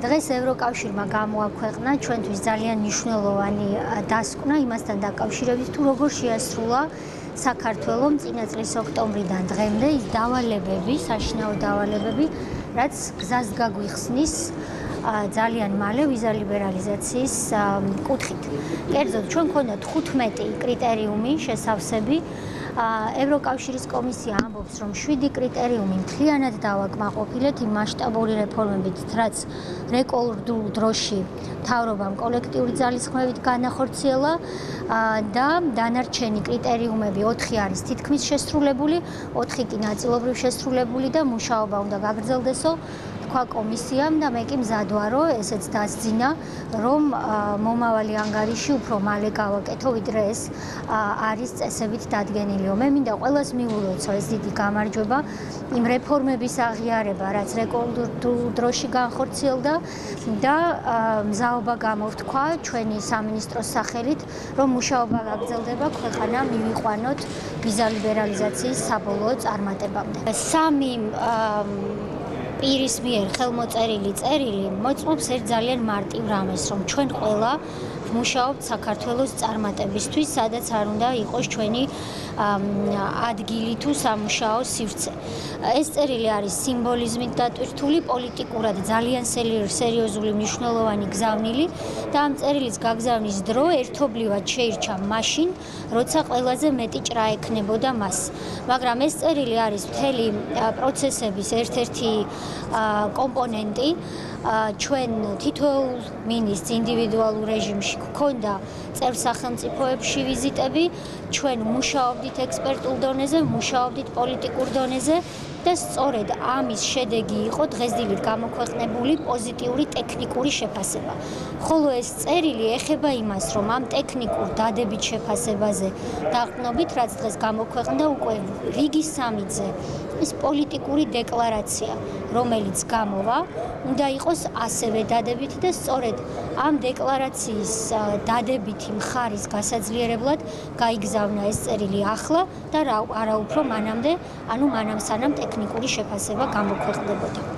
დღეს ევროკავშირმა გამოაქვეყნა ჩვენთვის ძალიან მნიშვნელოვანი დასკვნა იმასთან დაკავშირებით, თუ როგორ შეასრულა საქართველოს წინა წლის ოქტომბრიდან დღემდე ის დავალებები, საშინაო დავალებები, რაც გზას გაგვიხსნის ძალიან მალე ვიზა ლიბერალიზაციის კუთხით. კერძოდ, ჩვენ გვქონდა 15 კრიტერიუმი შესავსები. ევროკავშირის კომისია ამბობს, რომ 7 კრიტერიუმი მთლიანად დავაკმაყოფილეთ იმ მასშტაბური რეფორმებით, რაც რეკორდულ დროში მთავრობამ კოლექტიური ძალისხმევით განახორციელა და დანარჩენი კრიტერიუმები 4 არის თითქმის შესრულებული, 4 კი ნაწილობრივ შესრულებული და მუშაობა უნდა გაგრძელდესო. თქვა კომისიამ და მე კი მზად ვარო, ესეც დასძინა, რომ მომავალი ანგარიში უფრო მალე გავაკეთო, ვიდრე ეს არის წესებით დადგენილიო. მე მინდა ყველას მივულოცო ეს დიდი გამარჯვება იმ რეფორმების აღიარება, რაც რეკორდულ დროში განხორციელდა და მზაობა გამოვთქვა ჩვენი სამინისტროს სახელით, რომ მუშაობა გაგრძელდება, ქვეყანა მივიყვანოთ ვიზა ლიბერალიზაციის საბოლოო წარმატებამდე. სამი პირის მიერ ხელმოწერილი წერილი მოწმობს ერთ ძალიან მარტივ რამეს, რომ ჩვენ ყველა ვმუშაობთ საქართველოს წარმატებისთვის, სადაც არ უნდა იყოს ჩვენი ადგილი თუ სამუშაო სივრცე. ეს წერილი არის სიმბოლიზმით დატვირთული, პოლიტიკურად ძალიან სერიოზული მნიშვნელოვანი გზავნილი და ამ წერილის გაგზავნის დრო ერთობლივად შეირჩა მაშინ, როცა ყველაზე მეტი ჭრა ექნებოდა მას. მაგრამ ეს წერილი არის მთელი პროცესების ერთ-ერთი კომპონენტი. ჩვენ თითოეულ მინისტრს ინდივიდუალურ რეჟიმში გქონდა წევრ სახელმწიფოებში ვიზიტები, ჩვენ მუშაობდით ექსპერტულ დონეზე, მუშაობდით პოლიტიკურ დონეზე და სწორედ ამის შედეგი იყო დღესდილით გამოქვეყნებული პოზიტიური ტექნიკური შეფასება. ხოლო ეს წერილი ეხება იმას, რომ ამ ტექნიკურ დადებით შეფასებაზე დაყრდნობით, რაც დღეს გამოქვეყნდა უკვე რიგი 3-ზე, ის პოლიტიკური დეკლარაცია, რომელიც გამოვა, უნდა იყოს ასევე დადებითი და სწორედ ამ დეკლარაციის დადებითი მხარის გასაძლიერებლად გაიგზავნა ეს წერილი ახლა და არა უფრო მანამდე, ანუ მანამ სანამ ტექნიკური შეფასება გამოქვეყნდებოდა.